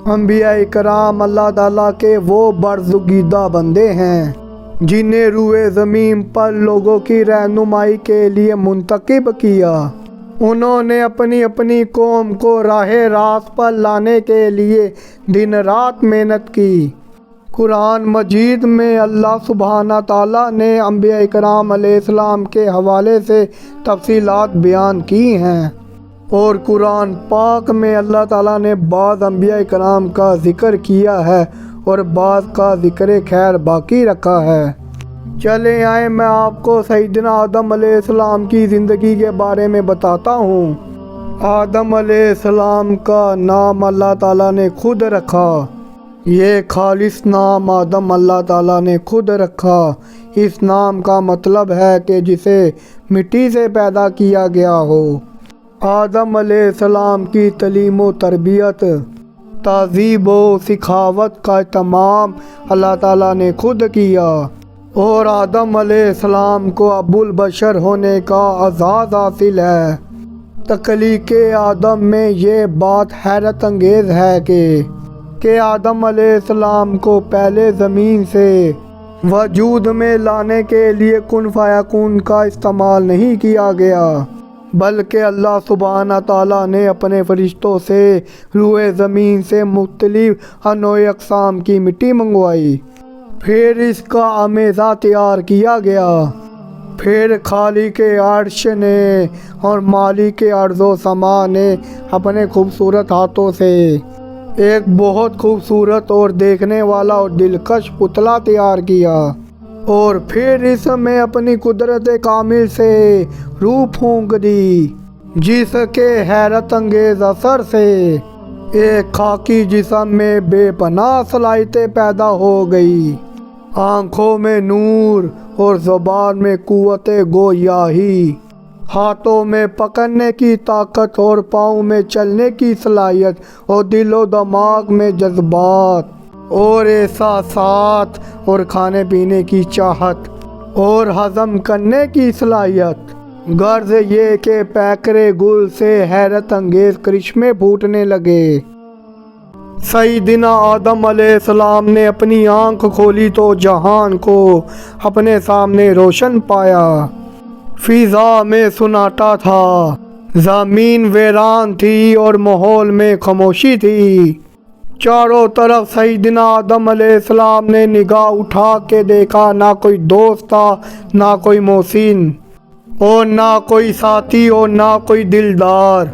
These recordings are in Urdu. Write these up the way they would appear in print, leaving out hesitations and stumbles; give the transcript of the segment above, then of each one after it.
انبیاء کرام اللہ تعالیٰ کے وہ برگزیدہ بندے ہیں جنہیں روئے زمین پر لوگوں کی رہنمائی کے لیے منتخب کیا۔ انہوں نے اپنی اپنی قوم کو راہ راست پر لانے کے لیے دن رات محنت کی۔ قرآن مجید میں اللہ سبحانہ تعالیٰ نے انبیاء کرام علیہ السلام کے حوالے سے تفصیلات بیان کی ہیں، اور قرآن پاک میں اللہ تعالیٰ نے بعض انبیاء کرام کا ذکر کیا ہے اور بعض کا ذکر خیر باقی رکھا ہے۔ چلیں آئیں میں آپ کو سیدنا آدم علیہ السلام کی زندگی کے بارے میں بتاتا ہوں۔ آدم علیہ السلام کا نام اللہ تعالیٰ نے خود رکھا۔ یہ خالص نام آدم اللہ تعالیٰ نے خود رکھا۔ اس نام کا مطلب ہے کہ جسے مٹی سے پیدا کیا گیا ہو۔ آدم علیہ السلام کی تعلیم و تربیت، تہذیب و سخاوت کا اہتمام اللہ تعالیٰ نے خود کیا، اور آدم علیہ السلام کو ابو البشر ہونے کا اعزاز حاصل ہے۔ تخلیق آدم میں یہ بات حیرت انگیز ہے کہ آدم علیہ السلام کو پہلے زمین سے وجود میں لانے کے لیے کن فیکون کا استعمال نہیں کیا گیا، بلکہ اللہ سبحانہ تعالیٰ نے اپنے فرشتوں سے روئے زمین سے مختلف انواع اقسام کی مٹی منگوائی، پھر اس کا امیزہ تیار کیا گیا۔ پھر خالق عرش نے اور مالک ارض و سما نے اپنے خوبصورت ہاتھوں سے ایک بہت خوبصورت اور دیکھنے والا اور دلکش پتلا تیار کیا، اور پھر اس میں اپنی قدرت کامل سے روح پھونک دی، جس کے حیرت انگیز اثر سے ایک خاکی جسم میں بے پناہ صلاحیتیں پیدا ہو گئی۔ آنکھوں میں نور اور زبان میں قوت گویائی، ہاتھوں میں پکڑنے کی طاقت اور پاؤں میں چلنے کی صلاحیت، اور دل و دماغ میں جذبات اور احساسات، اور کھانے پینے کی چاہت اور ہضم کرنے کی صلاحیت۔ غرض یہ کہ پیکرے گل سے حیرت انگیز کرشمے پھوٹنے لگے۔ سیدنا آدم علیہ السلام نے اپنی آنکھ کھولی تو جہان کو اپنے سامنے روشن پایا۔ فضا میں سناٹا تھا، زمین ویران تھی اور ماحول میں خاموشی تھی۔ چاروں طرف سیدنا آدم علیہ السلام نے نگاہ اٹھا کے دیکھا، نہ کوئی دوست تھا، نہ کوئی محسن، اور نہ کوئی ساتھی، اور نہ کوئی دلدار۔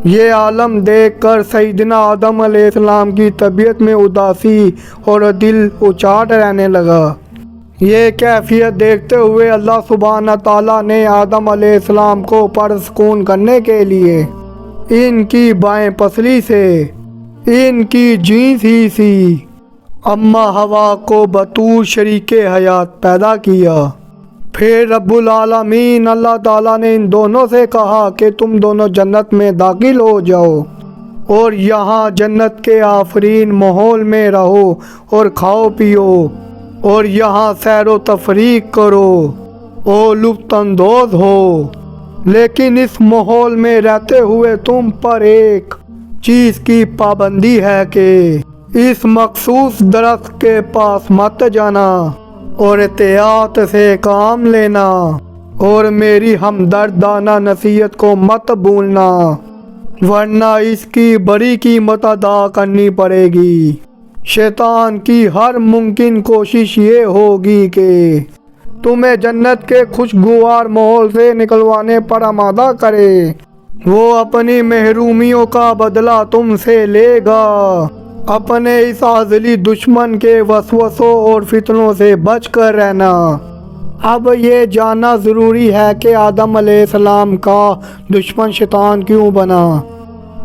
یہ عالم دیکھ کر سیدنا آدم علیہ السلام کی طبیعت میں اداسی اور دل اچاٹ رہنے لگا۔ یہ کیفیت دیکھتے ہوئے اللہ سبحانہ تعالیٰ نے آدم علیہ السلام کو پرسکون کرنے کے لیے ان کی بائیں پسلی سے ان کی جینس ہی سی اماں ہوا کو بطور شریک حیات پیدا کیا۔ پھر رب العالمین اللہ تعالیٰ نے ان دونوں سے کہا کہ تم دونوں جنت میں داخل ہو جاؤ، اور یہاں جنت کے آفرین ماحول میں رہو اور کھاؤ پیو، اور یہاں سیر و تفریح کرو اور لطف اندوز ہو۔ لیکن اس ماحول میں رہتے ہوئے تم پر ایک چیز کی پابندی ہے کہ اس مخصوص درخت کے پاس مت جانا، اور احتیاط سے کام لینا، اور میری ہمدردانہ نصیحت کو مت بھولنا، ورنہ اس کی بڑی قیمت ادا کرنی پڑے گی۔ شیطان کی ہر ممکن کوشش یہ ہوگی کہ تمہیں جنت کے خوشگوار ماحول سے نکلوانے پر آمادہ کرے۔ وہ اپنی محرومیوں کا بدلہ تم سے لے گا۔ اپنے اس ازلی دشمن کے وسوسوں اور فتنوں سے بچ کر رہنا۔ اب یہ جاننا ضروری ہے کہ آدم علیہ السلام کا دشمن شیطان کیوں بنا،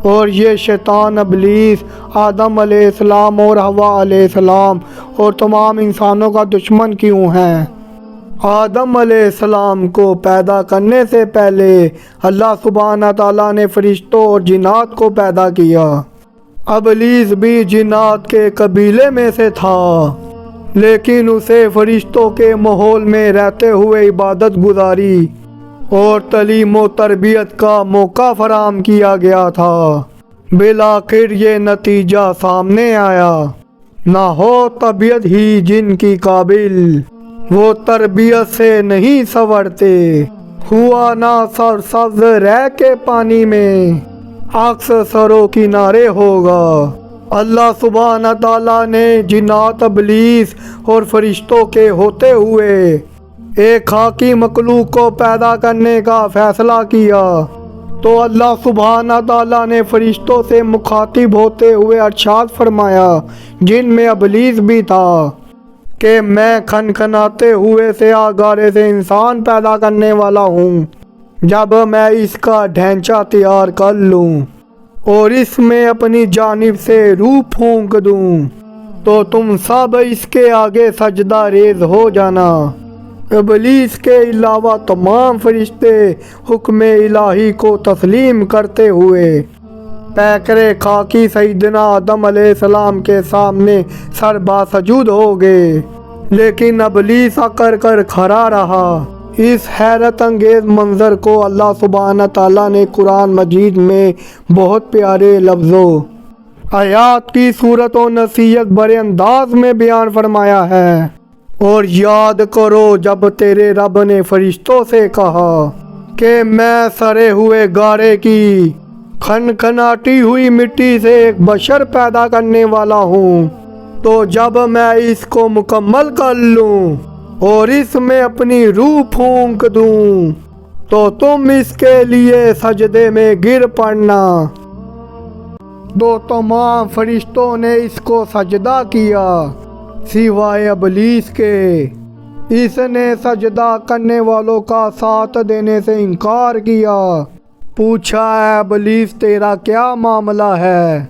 اور یہ شیطان ابلیس آدم علیہ السلام اور حوا علیہ السلام اور تمام انسانوں کا دشمن کیوں ہے۔ آدم علیہ السلام کو پیدا کرنے سے پہلے اللہ سبحانہ تعالیٰ نے فرشتوں اور جنات کو پیدا کیا۔ ابلیس بھی جنات کے قبیلے میں سے تھا، لیکن اسے فرشتوں کے ماحول میں رہتے ہوئے عبادت گزاری اور تعلیم و تربیت کا موقع فراہم کیا گیا تھا۔ بالآخر یہ نتیجہ سامنے آیا، نہ ہو طبیعت ہی جن کی قابل، وہ تربیت سے نہیں سنورتے، ہوا نہ سر سبز رہ کے پانی میں، عکس سرو کنارے ہوگا۔ اللہ سبحانہ تعالیٰ نے جنات، ابلیس اور فرشتوں کے ہوتے ہوئے ایک خاکی مخلوق کو پیدا کرنے کا فیصلہ کیا، تو اللہ سبحانہ تعالیٰ نے فرشتوں سے مخاطب ہوتے ہوئے ارشاد فرمایا، جن میں ابلیس بھی تھا، کہ میں کھنکھناتے ہوئے سیاہ گارے سے انسان پیدا کرنے والا ہوں، جب میں اس کا ڈھانچہ تیار کر لوں اور اس میں اپنی جانب سے روح پھونک دوں تو تم سب اس کے آگے سجدہ ریز ہو جانا۔ ابلیس کے علاوہ تمام فرشتے حکم الہی کو تسلیم کرتے ہوئے پیکرے خاکی سیدنا آدم علیہ السلام کے سامنے سر باسجود ہو گئے، لیکن ابلیس اکڑ کر کھڑا رہا۔ اس حیرت انگیز منظر کو اللہ سبحانہ تعالیٰ نے قرآن مجید میں بہت پیارے لفظوں، آیات کی صورت و نصیحت بڑے انداز میں بیان فرمایا ہے۔ اور یاد کرو جب تیرے رب نے فرشتوں سے کہا کہ میں سڑے ہوئے گارے کی کھنکھناتی ہوئی مٹی سے ایک بشر پیدا کرنے والا ہوں، تو جب میں اس کو مکمل کر لوں اور اس میں اپنی روح پھونک دوں تو تم اس کے لیے سجدے میں گر پڑنا۔ تو تمام فرشتوں نے اس کو سجدہ کیا سوائے ابلیس کے۔ اس نے سجدہ کرنے والوں کا ساتھ دینے سے انکار کیا۔ پوچھا، اے ابلیس تیرا کیا معاملہ ہے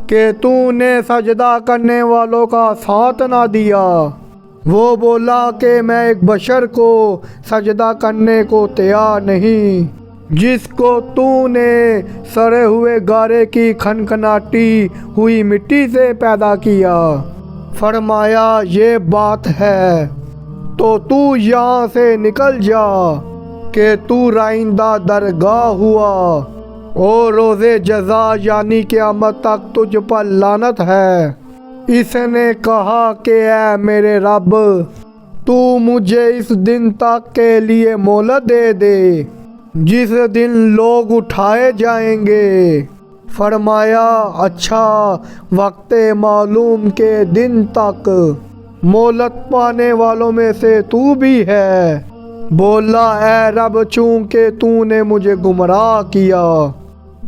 کہ تو نے سجدہ کرنے والوں کا ساتھ نہ دیا؟ وہ بولا کہ میں ایک بشر کو سجدہ کرنے کو تیار نہیں جس کو تو نے سڑے ہوئے گارے کی کھنکھناتی ہوئی مٹی سے پیدا کیا۔ فرمایا یہ بات ہے تو تو یہاں سے نکل جا کہ تو رائندہ درگاہ ہوا اور روز جزا یعنی قیامت تک تجھ پر لعنت ہے۔ اس نے کہا کہ اے میرے رب، تو مجھے اس دن تک کے لیے مہلت دے دے جس دن لوگ اٹھائے جائیں گے۔ فرمایا اچھا، وقت معلوم کے دن تک مہلت پانے والوں میں سے تو بھی ہے۔ بولا اے رب، چونکہ تو نے مجھے گمراہ کیا،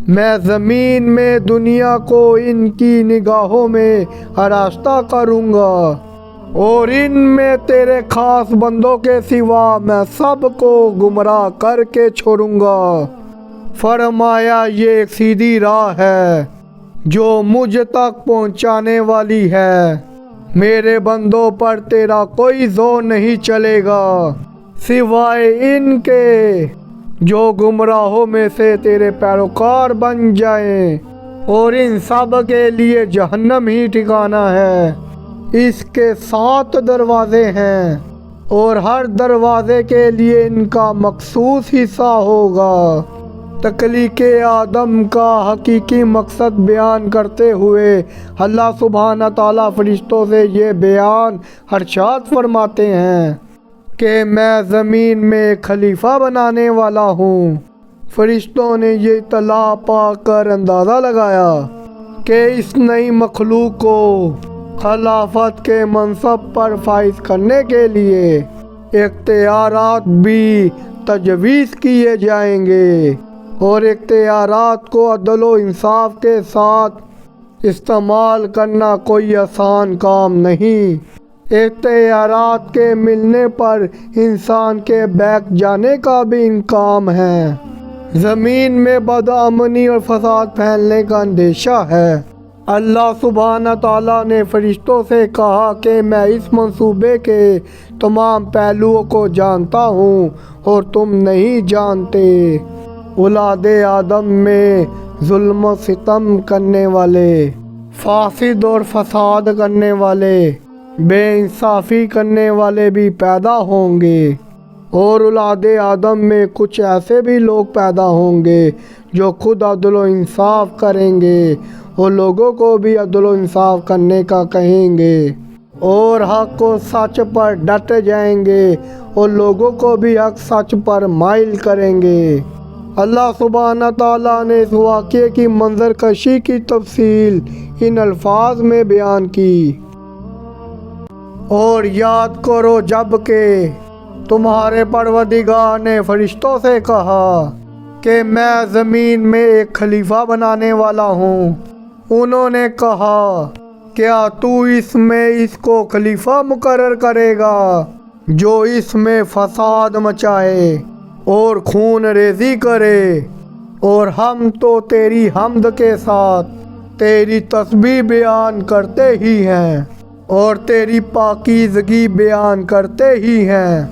میں زمین میں دنیا کو ان کی نگاہوں میں آراستہ کروں گا اور ان میں تیرے خاص بندوں کے سوا میں سب کو گمراہ کر کے چھوڑوں گا۔ فرمایا یہ ایک سیدھی راہ ہے جو مجھ تک پہنچانے والی ہے، میرے بندوں پر تیرا کوئی زور نہیں چلے گا سوائے ان کے جو گمراہوں میں سے تیرے پیروکار بن جائیں، اور ان سب کے لیے جہنم ہی ٹھکانہ ہے۔ اس کے 7 دروازے ہیں اور ہر دروازے کے لیے ان کا مخصوص حصہ ہوگا۔ تخلیق آدم کا حقیقی مقصد بیان کرتے ہوئے اللہ سبحانہ تعالیٰ فرشتوں سے یہ بیان ارشاد فرماتے ہیں کہ میں زمین میں ایک خلیفہ بنانے والا ہوں۔ فرشتوں نے یہ اطلاع پا کر اندازہ لگایا کہ اس نئی مخلوق کو خلافت کے منصب پر فائز کرنے کے لیے اختیارات بھی تجویز کیے جائیں گے، اور اختیارات کو عدل و انصاف کے ساتھ استعمال کرنا کوئی آسان کام نہیں۔ اختیارات کے ملنے پر انسان کے بہک جانے کا بھی امکان ہے۔ زمین میں بدامنی اور فساد پھیلنے کا اندیشہ ہے۔ اللہ سبحانہ تعالیٰ نے فرشتوں سے کہا کہ میں اس منصوبے کے تمام پہلوؤں کو جانتا ہوں اور تم نہیں جانتے۔ اولاد آدم میں ظلم و ستم کرنے والے، فاسد اور فساد کرنے والے، بے انصافی کرنے والے بھی پیدا ہوں گے، اور اولاد آدم میں کچھ ایسے بھی لوگ پیدا ہوں گے جو خود عدل و انصاف کریں گے وہ لوگوں کو بھی عدل و انصاف کرنے کا کہیں گے، اور حق و سچ پر ڈٹ جائیں گے اور لوگوں کو بھی حق سچ پر مائل کریں گے۔ اللہ سبحانہ تعالیٰ نے اس واقعے کی منظر کشی کی تفصیل ان الفاظ میں بیان کی۔ اور یاد کرو جب کہ تمہارے پروردگار نے فرشتوں سے کہا کہ میں زمین میں ایک خلیفہ بنانے والا ہوں۔ انہوں نے کہا کیا تو اس میں اس کو خلیفہ مقرر کرے گا جو اس میں فساد مچائے اور خون ریزی کرے، اور ہم تو تیری حمد کے ساتھ تیری تسبیح بیان کرتے ہی ہیں اور تیری پاکیزگی بیان کرتے ہی ہیں۔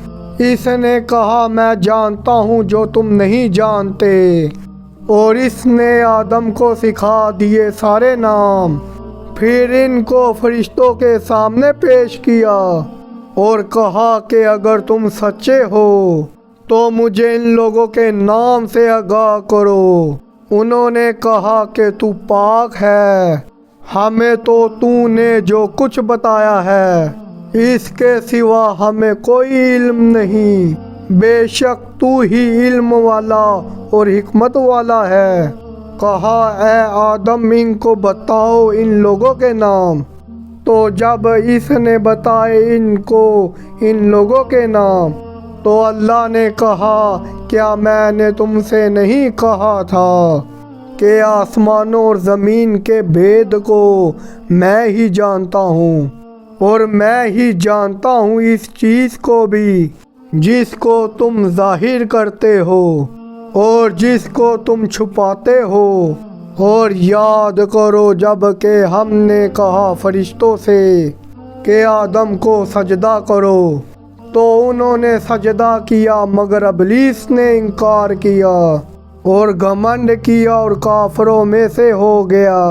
اس نے کہا میں جانتا ہوں جو تم نہیں جانتے، اور اس نے آدم کو سکھا دیے سارے نام۔ پھر ان کو فرشتوں کے سامنے پیش کیا اور کہا کہ اگر تم سچے ہو تو مجھے ان لوگوں کے نام سے آگاہ کرو۔ انہوں نے کہا کہ تو پاک ہے، ہمیں تو نے جو کچھ بتایا ہے اس کے سوا ہمیں کوئی علم نہیں، بے شک تو ہی علم والا اور حکمت والا ہے۔ کہا اے آدم ان کو بتاؤ ان لوگوں کے نام۔ تو جب اس نے بتائے ان کو ان لوگوں کے نام تو اللہ نے کہا کیا میں نے تم سے نہیں کہا تھا کہ آسمانوں اور زمین کے بھید کو میں ہی جانتا ہوں، اور میں ہی جانتا ہوں اس چیز کو بھی جس کو تم ظاہر کرتے ہو اور جس کو تم چھپاتے ہو۔ اور یاد کرو جب کہ ہم نے کہا فرشتوں سے کہ آدم کو سجدہ کرو تو انہوں نے سجدہ کیا مگر ابلیس نے انکار کیا اور گھمنڈ کیا اور کافروں میں سے ہو گیا۔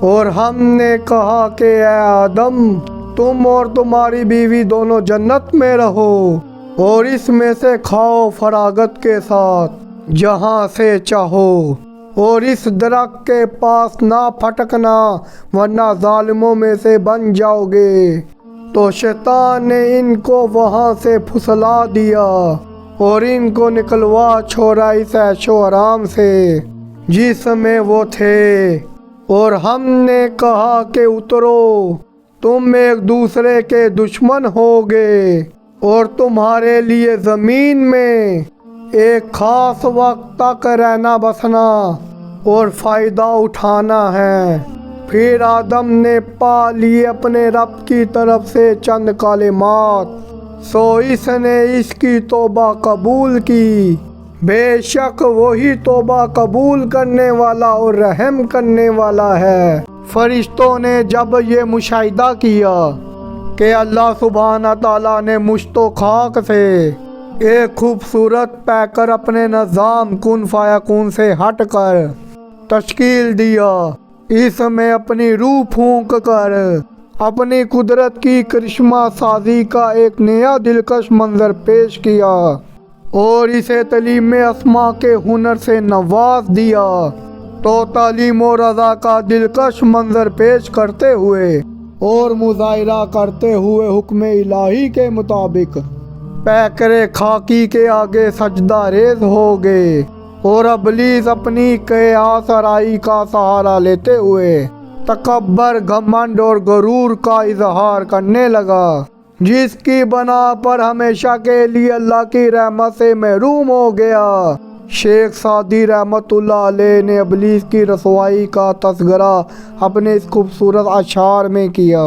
اور ہم نے کہا کہ اے آدم تم اور تمہاری بیوی دونوں جنت میں رہو اور اس میں سے کھاؤ فراغت کے ساتھ جہاں سے چاہو، اور اس درخت کے پاس نہ پھٹکنا ورنہ ظالموں میں سے بن جاؤ گے۔ تو شیطان نے ان کو وہاں سے پھسلا دیا اور ان کو نکلوا چھوڑا اس عیش و آرام سے جس میں وہ تھے، اور ہم نے کہا کہ اترو تم ایک دوسرے کے دشمن ہوگے اور تمہارے لیے زمین میں ایک خاص وقت تک رہنا بسنا اور فائدہ اٹھانا ہے۔ پھر آدم نے پا لیے اپنے رب کی طرف سے چند کلمات، سو اس نے اس کی توبہ قبول کی، بے شک وہی توبہ قبول کرنے والا اور رحم کرنے والا ہے۔ فرشتوں نے جب یہ مشاہدہ کیا کہ اللہ سبحانہ تعالیٰ نے مشت و خاک سے ایک خوبصورت پیکر اپنے نظام کن فیکون سے ہٹ کر تشکیل دیا، اس میں اپنی روح پھونک کر اپنی قدرت کی کرشمہ سازی کا ایک نیا دلکش منظر پیش کیا اور اسے تعلیم اسما کے ہنر سے نواز دیا، تو تعلیم و رضا کا دلکش منظر پیش کرتے ہوئے اور مظاہرہ کرتے ہوئے حکم الہی کے مطابق پیکر خاکی کے آگے سجدہ ریز ہو گئے، اور ابلیس اپنی قیاس آرائی کا سہارا لیتے ہوئے تکبر، گھمنڈ اور غرور کا اظہار کرنے لگا، جس کی بنا پر ہمیشہ کے لیے اللہ کی رحمت سے محروم ہو گیا۔ شیخ سعدی رحمت اللہ علیہ نے ابلیس کی رسوائی کا تذکرہ اپنے اس خوبصورت اشعار میں کیا۔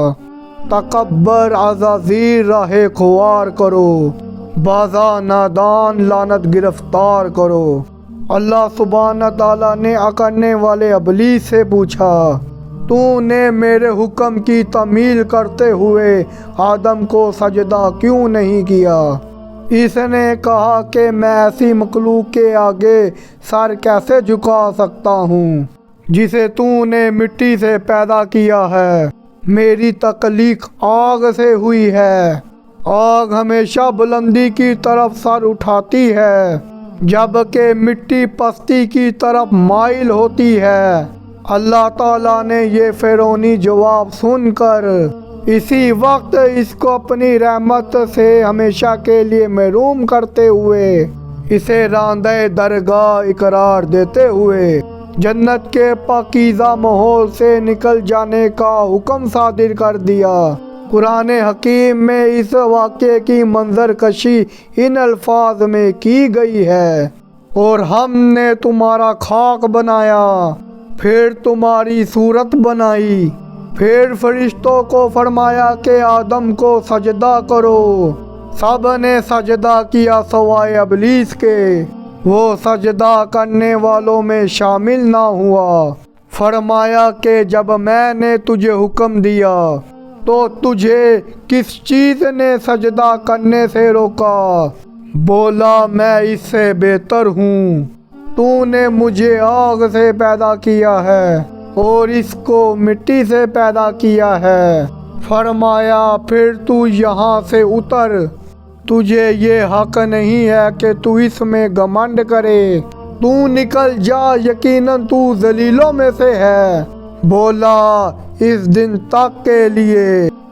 تکبر عزازیر راہ خوار کرو، بازا نادان لعنت گرفتار کرو۔ اللہ سبحانہ تعالیٰ نے اکڑنے والے ابلیس سے پوچھا تو نے میرے حکم کی تعمیل کرتے ہوئے آدم کو سجدہ کیوں نہیں کیا؟ اس نے کہا کہ میں ایسی مخلوق کے آگے سر کیسے جھکا سکتا ہوں جسے تو نے مٹی سے پیدا کیا ہے؟ میری تخلیق آگ سے ہوئی ہے، آگ ہمیشہ بلندی کی طرف سر اٹھاتی ہے، جبکہ مٹی پستی کی طرف مائل ہوتی ہے۔ اللہ تعالیٰ نے یہ فرعونی جواب سن کر اسی وقت اس کو اپنی رحمت سے ہمیشہ کے لیے محروم کرتے ہوئے اسے راندہ درگاہ قرار دیتے ہوئے جنت کے پاکیزہ ماحول سے نکل جانے کا حکم صادر کر دیا۔ قرآن حکیم میں اس واقعے کی منظر کشی ان الفاظ میں کی گئی ہے، اور ہم نے تمہارا خاک بنایا، پھر تمہاری صورت بنائی، پھر فرشتوں کو فرمایا کہ آدم کو سجدہ کرو، سب نے سجدہ کیا سوائے ابلیس کے، وہ سجدہ کرنے والوں میں شامل نہ ہوا۔ فرمایا کہ جب میں نے تجھے حکم دیا تو تجھے کس چیز نے سجدہ کرنے سے روکا؟ بولا میں اس سے بہتر ہوں، تو نے مجھے آگ سے پیدا کیا ہے اور اس کو مٹی سے پیدا کیا ہے۔ فرمایا پھر تو یہاں سے اتر، تجھے یہ حق نہیں ہے کہ تو اس میں گھمنڈ کرے، تو نکل جا، یقیناً تو ذلیلوں میں سے ہے۔ بولا اس دن تک کے لیے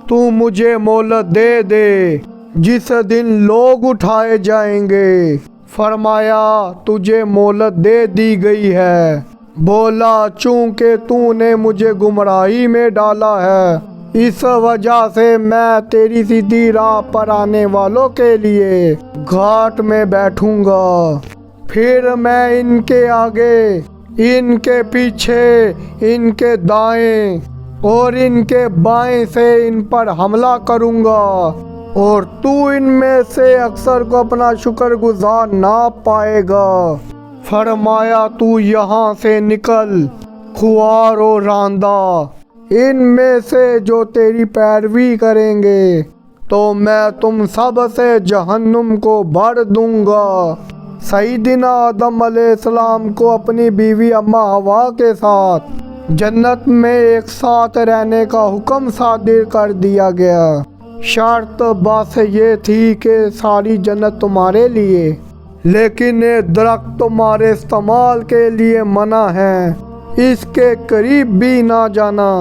تو مجھے مہلت دے دے جس دن لوگ اٹھائے جائیں گے۔ فرمایا تجھے مہلت دے دی گئی ہے۔ بولا چونکہ تو نے مجھے گمراہی میں ڈالا ہے، اس وجہ سے میں تیری سیدھی راہ پر آنے والوں کے لیے گھاٹ میں بیٹھوں گا، پھر میں ان کے آگے، ان کے پیچھے، ان کے دائیں اور ان کے بائیں سے ان پر حملہ کروں گا، اور تو ان میں سے اکثر کو اپنا شکر گزار نہ پائے گا۔ فرمایا تو یہاں سے نکل، خوار و راندہ، ان میں سے جو تیری پیروی کریں گے تو میں تم سب سے جہنم کو بھر دوں گا۔ سیدنا آدم علیہ السلام کو اپنی بیوی اماں حوا کے ساتھ جنت میں ایک ساتھ رہنے کا حکم صادر کر دیا گیا۔ شرط بس یہ تھی کہ ساری جنت تمہارے لیے، لیکن یہ درخت تمہارے استعمال کے لیے منع ہے، اس کے قریب بھی نہ جانا۔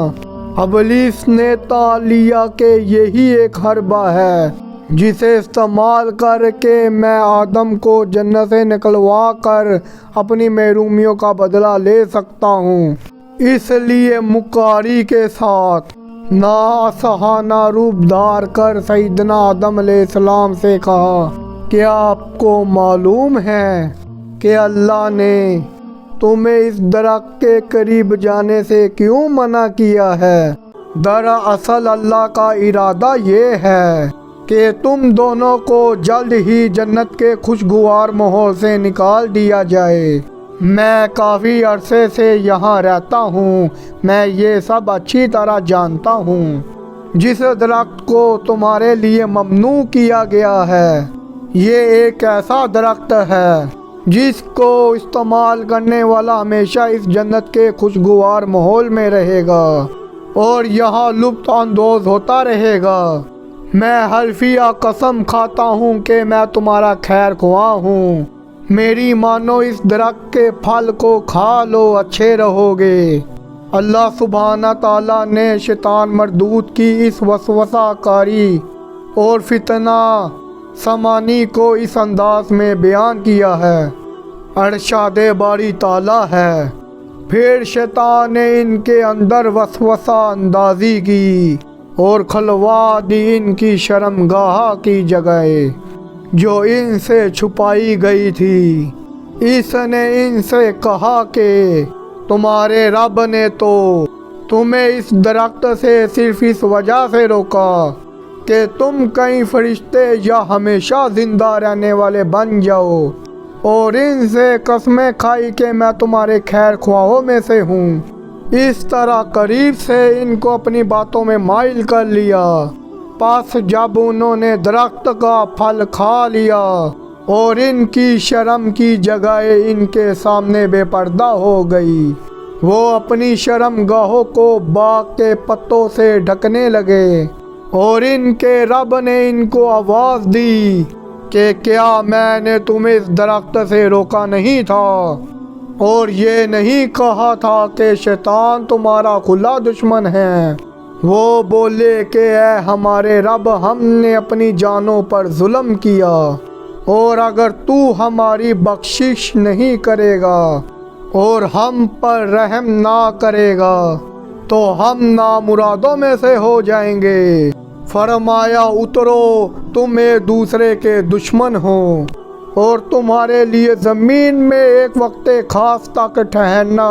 ابلیس نے طال لیا کہ یہی ایک حربہ ہے جسے استعمال کر کے میں آدم کو جنت سے نکلوا کر اپنی محرومیوں کا بدلہ لے سکتا ہوں۔ اس لیے مکاری کے ساتھ ناصحانہ روپ دھار کر سیدنا آدم علیہ السلام سے کہا، کیا آپ کو معلوم ہے کہ اللہ نے تمہیں اس درخت کے قریب جانے سے کیوں منع کیا ہے؟ دراصل اللہ کا ارادہ یہ ہے کہ تم دونوں کو جلد ہی جنت کے خوشگوار ماحول سے نکال دیا جائے۔ میں کافی عرصے سے یہاں رہتا ہوں، میں یہ سب اچھی طرح جانتا ہوں۔ جس درخت کو تمہارے لیے ممنوع کیا گیا ہے، یہ ایک ایسا درخت ہے جس کو استعمال کرنے والا ہمیشہ اس جنت کے خوشگوار ماحول میں رہے گا اور یہاں لطف اندوز ہوتا رہے گا۔ میں حلفیہ قسم کھاتا ہوں کہ میں تمہارا خیر خواہ ہوں، میری مانو، اس درخت کے پھل کو کھا لو، اچھے رہو گے۔ اللہ سبحانہ تعالیٰ نے شیطان مردود کی اس وسوسہ کاری اور فتنہ سمانی کو اس انداز میں بیان کیا ہے۔ ارشاد باری تعالیٰ ہے، پھر شیطان نے ان کے اندر وسوسہ اندازی کی اور کھلوا دی ان کی شرمگاہ کی جگہ جو ان سے چھپائی گئی تھی۔ اس نے ان سے کہا کہ تمہارے رب نے تو تمہیں اس درخت سے صرف اس وجہ سے روکا کہ تم کئی فرشتے یا ہمیشہ زندہ رہنے والے بن جاؤ، اور ان سے قسمیں کھائی کہ میں تمہارے خیر خواہوں میں سے ہوں۔ اس طرح قریب سے ان کو اپنی باتوں میں مائل کر لیا۔ پس جب انہوں نے درخت کا پھل کھا لیا اور ان کی شرم کی جگہ ان کے سامنے بے پردہ ہو گئی، وہ اپنی شرم گاہوں کو باغ کے پتوں سے ڈھکنے لگے، اور ان کے رب نے ان کو آواز دی کہ کیا میں نے تمہیں اس درخت سے روکا نہیں تھا اور یہ نہیں کہا تھا کہ شیطان تمہارا کھلا دشمن ہے؟ وہ بولے کہ اے ہمارے رب، ہم نے اپنی جانوں پر ظلم کیا، اور اگر تو ہماری بخشش نہیں کرے گا اور ہم پر رحم نہ کرے گا تو ہم نامرادوں میں سے ہو جائیں گے۔ فرمایا اترو، تم ایک دوسرے کے دشمن ہو اور تمہارے لیے زمین میں ایک وقت خاص تک ٹھہرنا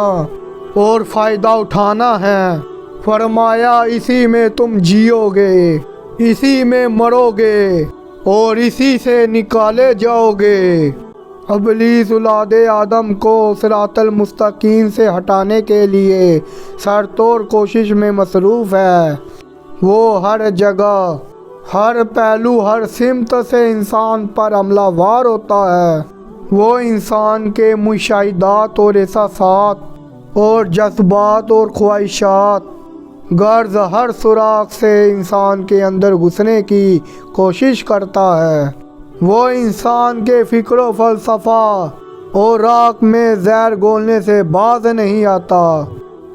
اور فائدہ اٹھانا ہے۔ فرمایا اسی میں تم جیو گے، اسی میں مرو گے اور اسی سے نکالے جاؤ گے۔ ابلیس اولاد آدم کو صراط المستقیم سے ہٹانے کے لیے سر توڑ کوشش میں مصروف ہے۔ وہ ہر جگہ، ہر پہلو، ہر سمت سے انسان پر حملہ وار ہوتا ہے۔ وہ انسان کے مشاہدات اور احساسات اور جذبات اور خواہشات غرض ہر سوراخ سے انسان کے اندر گھسنے کی کوشش کرتا ہے۔ وہ انسان کے فکر و فلسفہ اور راک میں زہر گھولنے سے باز نہیں آتا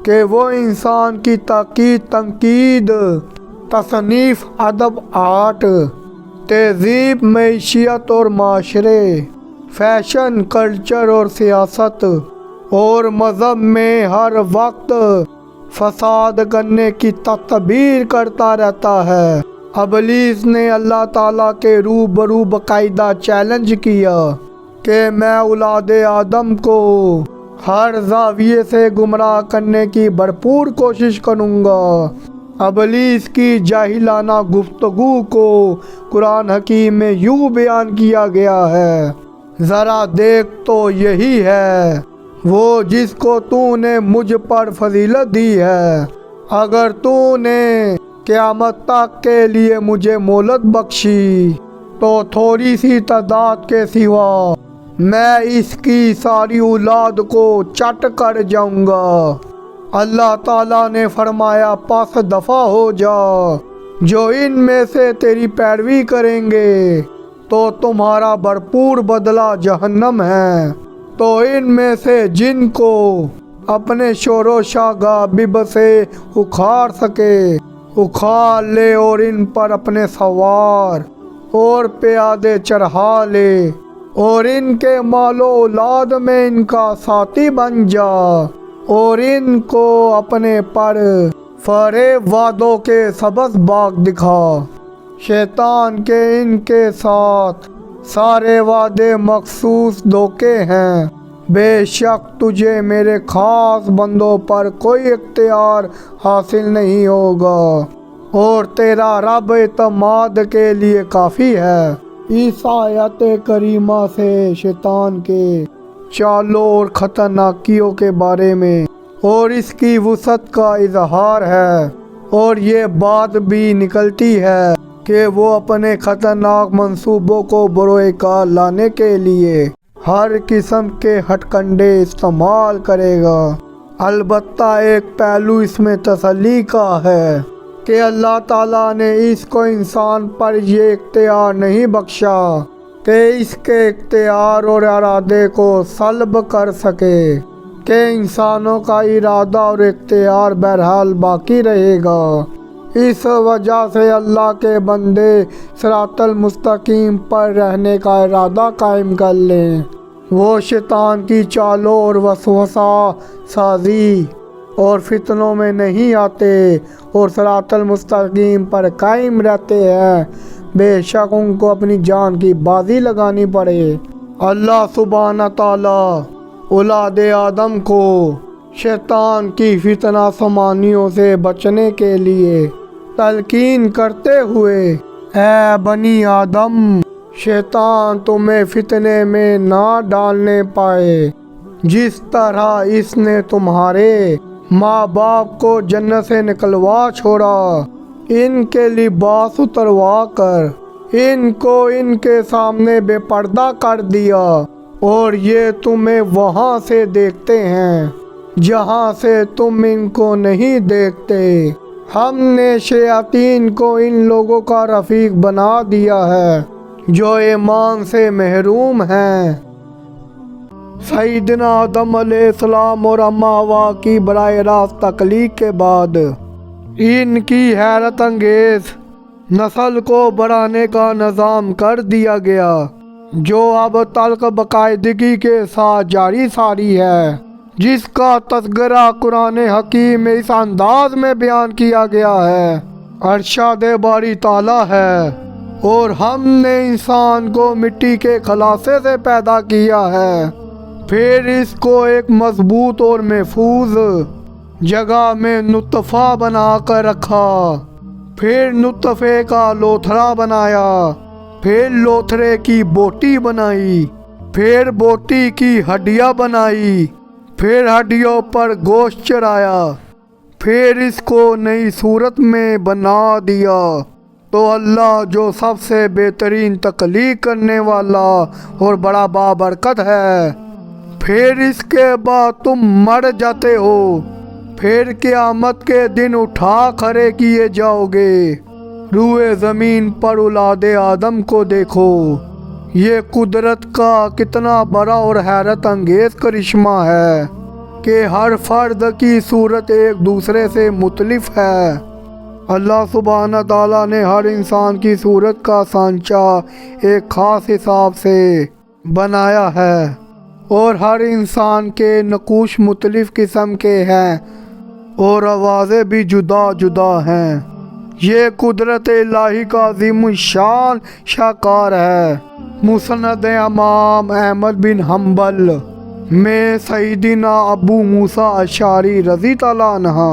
کہ وہ انسان کی تحقیق، تنقید، تصنیف، ادب، آرٹ، تہذیب، معیشت اور معاشرے، فیشن، کلچر اور سیاست اور مذہب میں ہر وقت فساد کرنے کی تدبیر کرتا رہتا ہے۔ ابلیس نے اللہ تعالیٰ کے روبرو باقاعدہ چیلنج کیا کہ میں اولاد آدم کو ہر زاویے سے گمراہ کرنے کی بھرپور کوشش کروں گا۔ ابلیس کی جاہلانہ گفتگو کو قرآن حکیم میں یوں بیان کیا گیا ہے، ذرا دیکھ تو یہی ہے وہ جس کو تو نے مجھ پر فضیلت دی ہے، اگر تو نے قیامت تک کے لیے مجھے مہلت بخشی تو تھوڑی سی تعداد کے سوا میں اس کی ساری اولاد کو چٹ کر جاؤں گا۔ اللہ تعالیٰ نے فرمایا پس دفع ہو جا، جو ان میں سے تیری پیروی کریں گے تو تمہارا بھرپور بدلہ جہنم ہے۔ تو ان میں سے جن کو اپنے شور و شاگابب سے اکھاڑ سکے اکھاڑ لے، اور ان پر اپنے سوار اور پیادے چڑھا لے، اور ان کے مال و اولاد میں ان کا ساتھی بن جا، اور ان کو اپنے پر فریب وعدوں کے سبز باغ دکھا۔ شیطان کے ان کے ساتھ سارے وعدے مخصوص دھوکے ہیں۔ بے شک تجھے میرے خاص بندوں پر کوئی اختیار حاصل نہیں ہوگا، اور تیرا رب اعتماد کے لیے کافی ہے۔ اس آیت کریمہ سے شیطان کے چالوں اور خطرناکیوں کے بارے میں اور اس کی وسعت کا اظہار ہے، اور یہ بات بھی نکلتی ہے کہ وہ اپنے خطرناک منصوبوں کو بروئے کار لانے کے لیے ہر قسم کے ہتھ کنڈے استعمال کرے گا۔ البتہ ایک پہلو اس میں تسلی کا ہے کہ اللہ تعالیٰ نے اس کو انسان پر یہ اختیار نہیں بخشا کہ اس کے اختیار اور ارادے کو سلب کر سکے، کہ انسانوں کا ارادہ اور اختیار بہرحال باقی رہے گا۔ اس وجہ سے اللہ کے بندے صراط المستقیم پر رہنے کا ارادہ قائم کر لیں۔ وہ شیطان کی چالوں اور وسوسہ سازی اور فتنوں میں نہیں آتے اور صراط المستقیم پر قائم رہتے ہیں، بے شک ان کو اپنی جان کی بازی لگانی پڑے۔ اللہ سبحانہ تعالیٰ اولاد آدم کو شیطان کی فتنہ سمانیوں سے بچنے کے لیے تلقین کرتے ہوئے، اے بنی آدم، شیطان تمہیں فتنے میں نہ ڈالنے پائے جس طرح اس نے تمہارے ماں باپ کو جنت سے نکلوا چھوڑا، ان کے لباس اتروا کر ان کو ان کے سامنے بے پردہ کر دیا، اور یہ تمہیں وہاں سے دیکھتے ہیں جہاں سے تم ان کو نہیں دیکھتے۔ ہم نے شیاطین کو ان لوگوں کا رفیق بنا دیا ہے جو ایمان سے محروم ہیں۔ سیدنا آدم علیہ السلام اور اماں حوا کی براہ راست تخلیق کے بعد ان کی حیرت انگیز نسل کو بڑھانے کا نظام کر دیا گیا، جو اب تلک باقاعدگی کے ساتھ جاری ساری ہے، جس کا تذکرہ قرآن حکیم میں اس انداز میں بیان کیا گیا ہے۔ ارشاد باری تعالیٰ ہے، اور ہم نے انسان کو مٹی کے خلاصے سے پیدا کیا ہے، پھر اس کو ایک مضبوط اور محفوظ جگہ میں نطفہ بنا کر رکھا، پھر نطفے کا لوتھڑا بنایا، پھر لوتھڑے کی بوٹی بنائی، پھر بوٹی کی ہڈیاں بنائی، پھر ہڈیوں پر گوشت چڑھایا، پھر اس کو نئی صورت میں بنا دیا۔ تو اللہ جو سب سے بہترین تخلیق کرنے والا اور بڑا بابرکت ہے، پھر اس کے بعد تم مر جاتے ہو، پھر قیامت کے دن اٹھا کھڑے کیے جاؤ گے۔ روئے زمین پر اولاد آدم کو دیکھو، یہ قدرت کا کتنا بڑا اور حیرت انگیز کرشمہ ہے کہ ہر فرد کی صورت ایک دوسرے سے مختلف ہے۔ اللہ سبحانہ تعالیٰ نے ہر انسان کی صورت کا سانچہ ایک خاص حساب سے بنایا ہے، اور ہر انسان کے نقوش مختلف قسم کے ہیں اور آوازیں بھی جدا جدا ہیں۔ یہ قدرت الہی کا عظیم الشان شاہکار ہے۔ مسند امام احمد بن حنبل میں سیدنا ابو موسیٰ اشعری رضی اللہ عنہ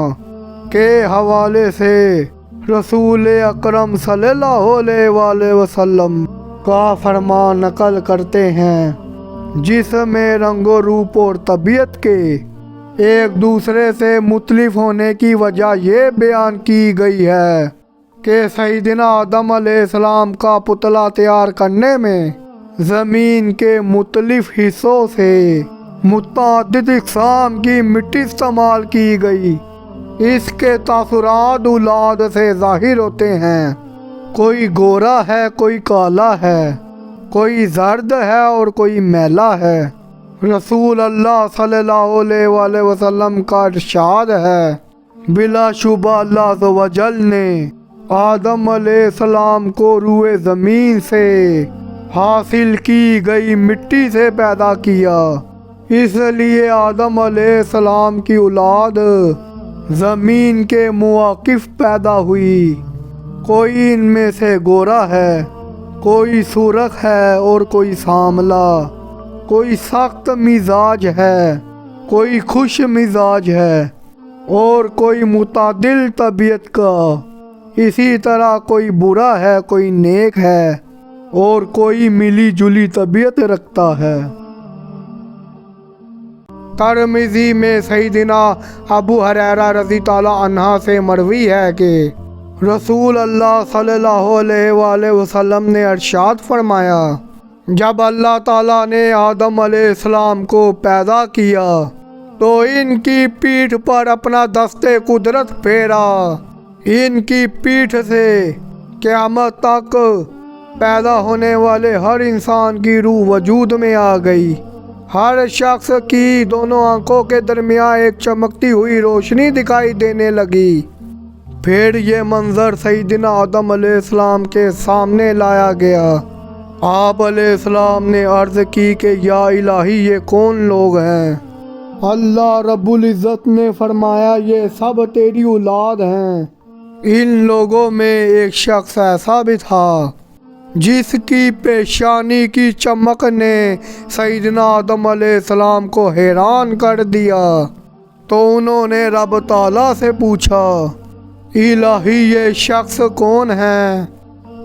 کے حوالے سے رسول اکرم صلی اللہ علیہ وآلہ وسلم کا فرمان نقل کرتے ہیں، جس میں رنگ و روپ اور طبیعت کے ایک دوسرے سے مختلف ہونے کی وجہ یہ بیان کی گئی ہے کہ سیدنا آدم علیہ السلام کا پتلا تیار کرنے میں زمین کے مختلف حصوں سے متعدد اقسام کی مٹی استعمال کی گئی۔ اس کے تاثرات اولاد سے ظاہر ہوتے ہیں، کوئی گورا ہے، کوئی کالا ہے، کوئی زرد ہے اور کوئی میلا ہے۔ رسول اللہ صلی اللہ علیہ وآلہ وسلم کا ارشاد ہے، بلا شبہ اللہ عز و جل نے آدم علیہ السلام کو روئے زمین سے حاصل کی گئی مٹی سے پیدا کیا، اس لیے آدم علیہ السلام کی اولاد زمین کے مواقف پیدا ہوئی۔ کوئی ان میں سے گورا ہے، کوئی سرخ ہے اور کوئی سانولا، کوئی سخت مزاج ہے، کوئی خوش مزاج ہے اور کوئی متعدل طبیعت کا۔ اسی طرح کوئی برا ہے، کوئی نیک ہے اور کوئی ملی جلی طبیعت رکھتا ہے۔ ترمذی میں سیدنا ابو ہریرہ رضی اللہ عنہ سے مروی ہے کہ رسول اللہ صلی اللہ علیہ وآلہ وسلم نے ارشاد فرمایا، جب اللہ تعالیٰ نے آدم علیہ السلام کو پیدا کیا تو ان کی پیٹھ پر اپنا دست قدرت پھیرا، ان کی پیٹھ سے قیامت تک پیدا ہونے والے ہر انسان کی روح وجود میں آ گئی۔ ہر شخص کی دونوں آنکھوں کے درمیان ایک چمکتی ہوئی روشنی دکھائی دینے لگی۔ پھر یہ منظر سیدنا آدم علیہ السلام کے سامنے لایا گیا۔ آپ علیہ السلام نے عرض کی کہ یا الہی یہ کون لوگ ہیں؟ اللہ رب العزت نے فرمایا یہ سب تیری اولاد ہیں۔ ان لوگوں میں ایک شخص ایسا بھی تھا جس کی پیشانی کی چمک نے سیدنا آدم علیہ السلام کو حیران کر دیا، تو انہوں نے رب تعالیٰ سے پوچھا، الہی یہ شخص کون ہے؟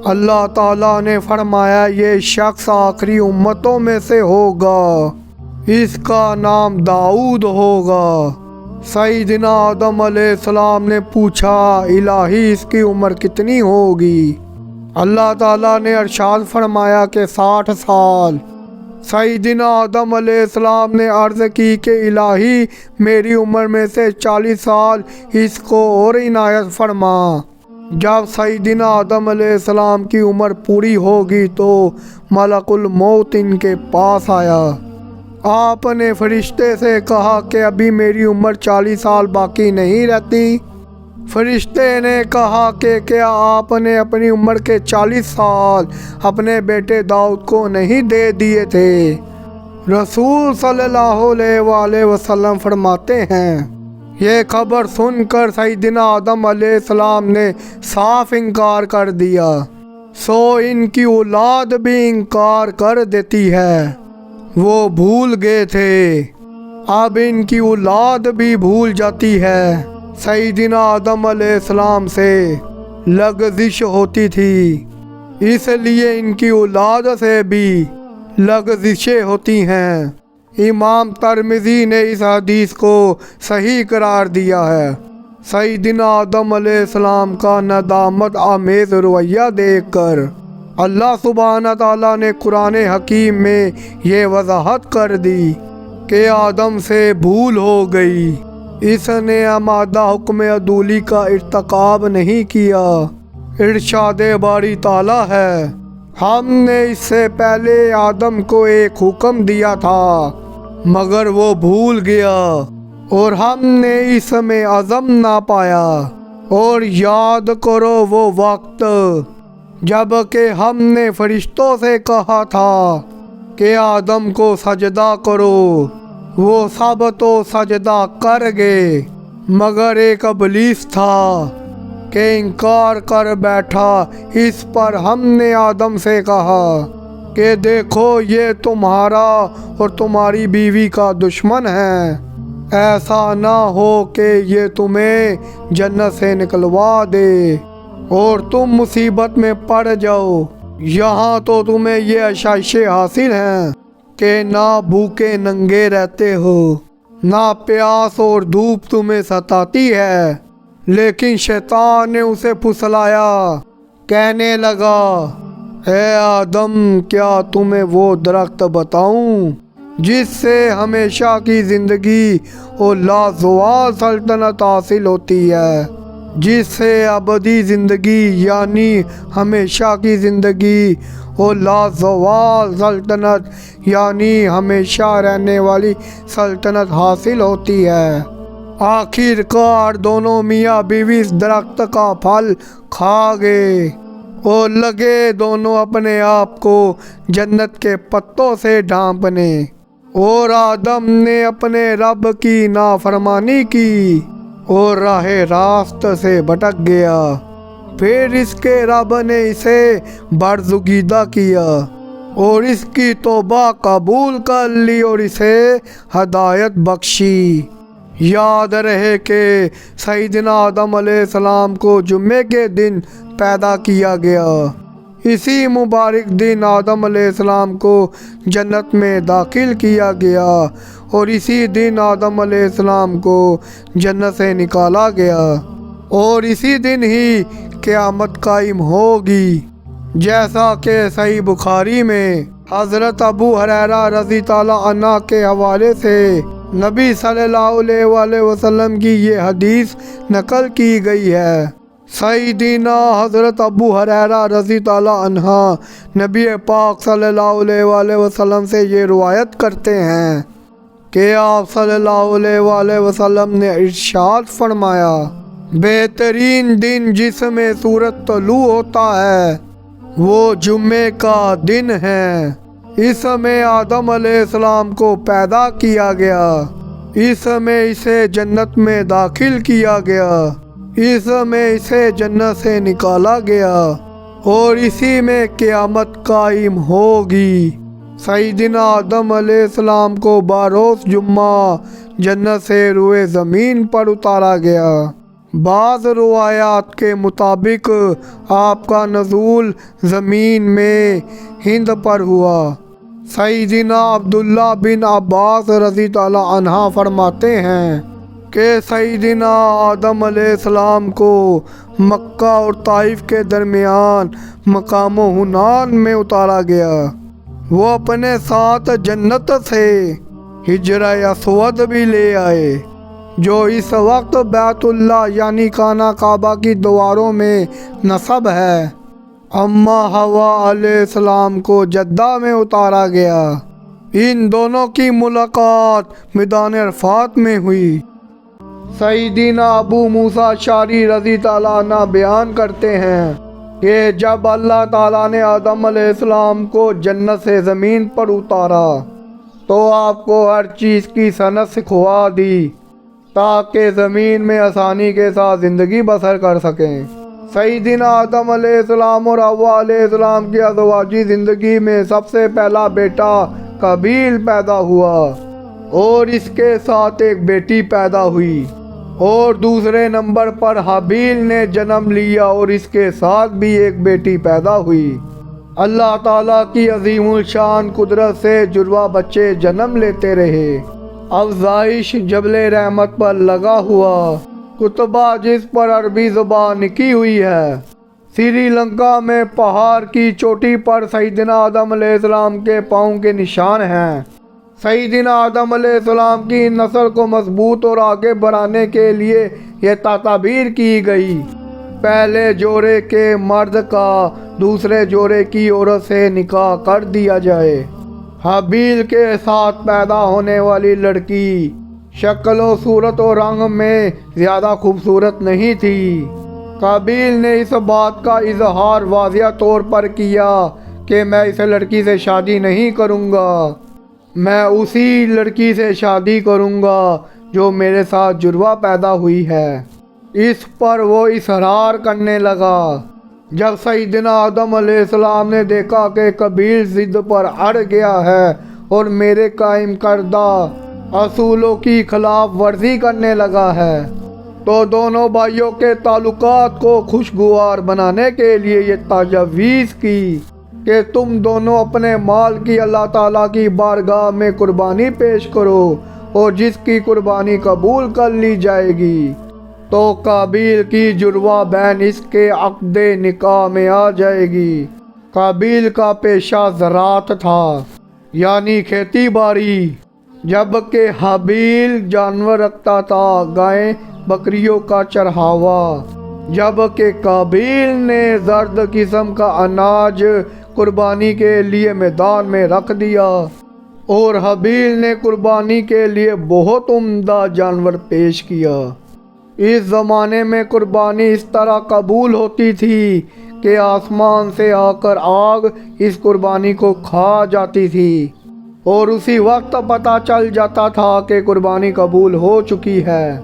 اللہ تعالیٰ نے فرمایا یہ شخص آخری امتوں میں سے ہوگا، اس کا نام داؤد ہوگا۔ سیدنا آدم علیہ السلام نے پوچھا، الہی اس کی عمر کتنی ہوگی؟ اللہ تعالیٰ نے ارشاد فرمایا کہ 60 سال۔ سیدنا آدم علیہ السلام نے عرض کی کہ الہی میری عمر میں سے 40 سال اس کو اور عنایت فرما۔ جب سیدنا آدم علیہ السلام کی عمر پوری ہوگی تو ملک الموت ان کے پاس آیا۔ آپ نے فرشتے سے کہا کہ ابھی میری عمر 40 سال باقی نہیں رہتی؟ فرشتے نے کہا کہ کیا آپ نے اپنی عمر کے 40 سال اپنے بیٹے داؤد کو نہیں دے دیے تھے؟ رسول صلی اللہ علیہ وآلہ وسلم فرماتے ہیں، یہ خبر سن کر سیدنا آدم علیہ السلام نے صاف انکار کر دیا، سو ان کی اولاد بھی انکار کر دیتی ہے۔ وہ بھول گئے تھے، اب ان کی اولاد بھی بھول جاتی ہے۔ سیدنا آدم علیہ السلام سے لغزش ہوتی تھی، اس لیے ان کی اولاد سے بھی لغزشیں ہوتی ہیں۔ امام ترمذی نے اس حدیث کو صحیح قرار دیا ہے۔ سیدنا آدم علیہ السلام کا ندامت آمیز رویہ دیکھ کر اللہ سبحانہ تعالیٰ نے قرآن حکیم میں یہ وضاحت کر دی کہ آدم سے بھول ہو گئی، اس نے آمادہ حکم عدولی کا ارتکاب نہیں کیا۔ ارشاد باری تعالیٰ ہے، ہم نے اس سے پہلے آدم کو ایک حکم دیا تھا مگر وہ بھول گیا، اور ہم نے اس میں عزم نہ پایا۔ اور یاد کرو وہ وقت جب کہ ہم نے فرشتوں سے کہا تھا کہ آدم کو سجدہ کرو، وہ سب تو سجدہ کر گئے مگر ایک ابلیس تھا کہ انکار کر بیٹھا۔ اس پر ہم نے آدم سے کہا کہ دیکھو یہ تمہارا اور تمہاری بیوی کا دشمن ہے، ایسا نہ ہو کہ یہ تمہیں جنت سے نکلوا دے اور تم مصیبت میں پڑ جاؤ۔ یہاں تو تمہیں یہ آشائشیں حاصل ہیں کہ نہ بھوکے ننگے رہتے ہو، نہ پیاس اور دھوپ تمہیں ستاتی ہے۔ لیکن شیطان نے اسے پھسلایا، کہنے لگا، اے آدم کیا تمہیں وہ درخت بتاؤں جس سے ہمیشہ کی زندگی اور لازوال سلطنت حاصل ہوتی ہے، جس سے ابدی زندگی یعنی ہمیشہ کی زندگی اور لازوال سلطنت یعنی ہمیشہ رہنے والی سلطنت حاصل ہوتی ہے۔ آخر کار دونوں میاں بیوی اس درخت کا پھل کھا گئے اور لگے دونوں اپنے آپ کو جنت کے پتوں سے ڈھانپنے، اور آدم نے اپنے رب کی نافرمانی کی اور راہ راست سے بھٹک گیا۔ پھر اس کے رب نے اسے برزگیدہ کیا اور اس کی توبہ قبول کر لی اور اسے ہدایت بخشی۔ یاد رہے کہ سیدنا آدم علیہ السلام کو جمعے کے دن پیدا کیا گیا۔ اسی مبارک دن آدم علیہ السلام کو جنت میں داخل کیا گیا اور اسی دن آدم علیہ السلام کو جنت سے نکالا گیا، اور اسی دن ہی قیامت قائم ہوگی، جیسا کہ صحیح بخاری میں حضرت ابو ہریرہ رضی اللہ عنہ کے حوالے سے نبی صلی اللہ علیہ وآلہ وسلم کی یہ حدیث نقل کی گئی ہے۔ سیدنا حضرت ابو ہریرہ رضی اللہ عنہ نبی پاک صلی اللہ علیہ وآلہ وسلم سے یہ روایت کرتے ہیں کہ آپ صلی اللہ علیہ وآلہ وسلم نے ارشاد فرمایا، بہترین دن جس میں سورج طلوع ہوتا ہے وہ جمعے کا دن ہے۔ اس میں آدم علیہ السلام کو پیدا کیا گیا، اس میں اسے جنت میں داخل کیا گیا، اس میں اسے جنت سے نکالا گیا، اور اسی میں قیامت قائم ہوگی۔ سیدنا آدم علیہ السلام کو بروز جمعہ جنت سے روئے زمین پر اتارا گیا۔ بعض روایات کے مطابق آپ کا نزول زمین میں ہند پر ہوا۔ سیدنا عبداللہ بن عباس رضی اللہ عنہ فرماتے ہیں کہ سیدنا آدم علیہ السلام کو مکہ اور طائف کے درمیان مقام حنان میں اتارا گیا۔ وہ اپنے ساتھ جنت سے حجرہ اسود بھی لے آئے، جو اس وقت بیت اللہ یعنی خانہ کعبہ کی دیواروں میں نصب ہے۔ اما حوا علیہ السلام کو جدہ میں اتارا گیا۔ ان دونوں کی ملاقات میدان عرفات میں ہوئی۔ سیدنا ابو موسیٰ اشعری رضی تعالیٰ عنہ بیان کرتے ہیں کہ جب اللہ تعالیٰ نے آدم علیہ السلام کو جنت سے زمین پر اتارا تو آپ کو ہر چیز کی صنعت سکھوا دی تاکہ زمین میں آسانی کے ساتھ زندگی بسر کر سکیں۔ سیدنا آدم علیہ السلام اور حوا علیہ السلام کی ازدواجی زندگی میں سب سے پہلا بیٹا قابیل پیدا ہوا اور اس کے ساتھ ایک بیٹی پیدا ہوئی، اور دوسرے نمبر پر حابیل نے جنم لیا اور اس کے ساتھ بھی ایک بیٹی پیدا ہوئی۔ اللہ تعالیٰ کی عظیم الشان قدرت سے جڑواں بچے جنم لیتے رہے۔ افزائش جبل رحمت پر لگا ہوا کتبہ جس پر عربی زبان لکھی ہوئی ہے۔ سری لنکا میں پہاڑ کی چوٹی پر سیدنا آدم علیہ السلام کے پاؤں کے نشان ہیں۔ سیدنا آدم علیہ السلام کی نسل کو مضبوط اور آگے بڑھانے کے لیے یہ تعبیر کی گئی، پہلے جوڑے کے مرد کا دوسرے جوڑے کی عورت سے نکاح کر دیا جائے۔ حابیل کے ساتھ پیدا ہونے والی لڑکی شکل و صورت و رنگ میں زیادہ خوبصورت نہیں تھی۔ قابیل نے اس بات کا اظہار واضح طور پر کیا کہ میں اس لڑکی سے شادی نہیں کروں گا، میں اسی لڑکی سے شادی کروں گا جو میرے ساتھ جڑواں پیدا ہوئی ہے۔ اس پر وہ اصرار کرنے لگا۔ جب سیدنا آدم علیہ السلام نے دیکھا کہ قابیل ضد پر اڑ گیا ہے اور میرے قائم کردہ اصولوں کی خلاف ورزی کرنے لگا ہے، تو دونوں بھائیوں کے تعلقات کو خوشگوار بنانے کے لیے یہ تجویز کی کہ تم دونوں اپنے مال کی اللہ تعالیٰ کی بارگاہ میں قربانی پیش کرو، اور جس کی قربانی قبول کر لی جائے گی تو قابیل کی جڑواں بہن اس کے عقد نکاح میں آ جائے گی۔ قابیل کا پیشہ زراعت تھا، یعنی کھیتی باڑی، جبکہ حابیل جانور رکھتا تھا، گائیں بکریوں کا چرہاوا۔ جبکہ قابیل نے زرد قسم کا اناج قربانی کے لیے میدان میں رکھ دیا، اور حابیل نے قربانی کے لیے بہت عمدہ جانور پیش کیا۔ اس زمانے میں قربانی اس طرح قبول ہوتی تھی کہ آسمان سے آ کر آگ اس قربانی کو کھا جاتی تھی، اور اسی وقت پتہ چل جاتا تھا کہ قربانی قبول ہو چکی ہے۔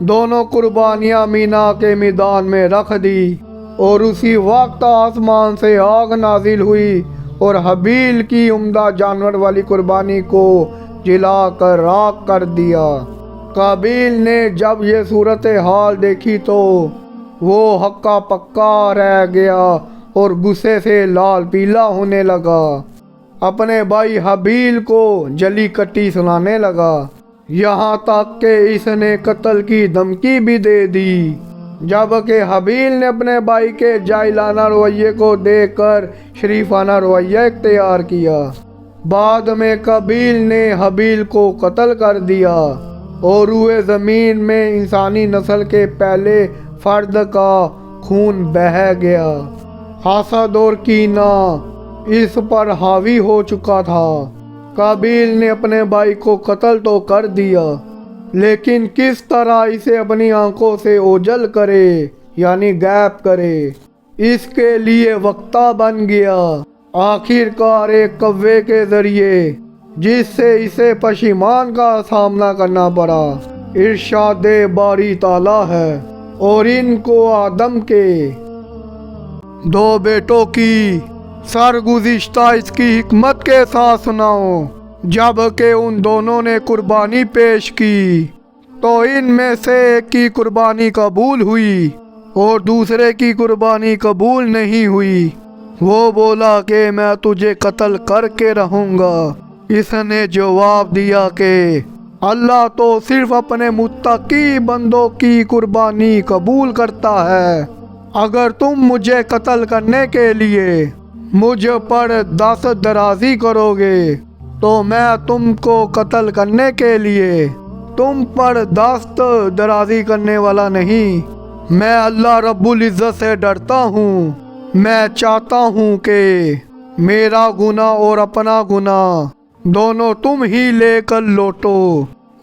دونوں قربانیاں مینا کے میدان میں رکھ دی، اور اسی وقت آسمان سے آگ نازل ہوئی اور حابیل کی عمدہ جانور والی قربانی کو جلا کر راکھ کر دیا۔ قابیل نے جب یہ صورتحال دیکھی تو وہ ہکا پکا رہ گیا اور غصے سے لال پیلا ہونے لگا۔ اپنے بھائی حابیل کو جلی کٹی سنانے لگا، یہاں تک کہ اس نے قتل کی دھمکی بھی دے دی۔ جبکہ حابیل نے اپنے بھائی کے جاہلانہ رویے کو دیکھ کر شریفانہ رویہ اختیار کیا۔ بعد میں قابیل نے حابیل کو قتل کر دیا، اور روئے زمین میں انسانی نسل کے پہلے فرد کا خون بہہ گیا۔ حسد اور کینہ اس پر حاوی ہو چکا تھا۔ قابیل نے اپنے بھائی کو قتل تو کر دیا، لیکن کس طرح اسے اپنی آنکھوں سے اوجھل کرے، یعنی غائب کرے، اس کے لیے وقتہ بن گیا۔ آخر کار ایک کوے کے ذریعے، جس سے اسے پشیمان کا سامنا کرنا پڑا۔ ارشاد باری تعالیٰ ہے، اور ان کو آدم کے دو بیٹوں کی سرگزشتہ اس کی حکمت کے ساتھ سناؤ۔ جب کہ ان دونوں نے قربانی پیش کی تو ان میں سے ایک کی قربانی قبول ہوئی اور دوسرے کی قربانی قبول نہیں ہوئی۔ وہ بولا کہ میں تجھے قتل کر کے رہوں گا۔ اس نے جواب دیا کہ اللہ تو صرف اپنے متقی بندوں کی قربانی قبول کرتا ہے۔ اگر تم مجھے قتل کرنے کے لیے مجھ پر دست درازی کرو گے تو میں تم کو قتل کرنے کے لیے تم پر دست درازی کرنے والا نہیں۔ میں اللہ رب العزت سے ڈرتا ہوں۔ میں چاہتا ہوں کہ میرا گناہ اور اپنا گناہ دونوں تم ہی لے کر لوٹو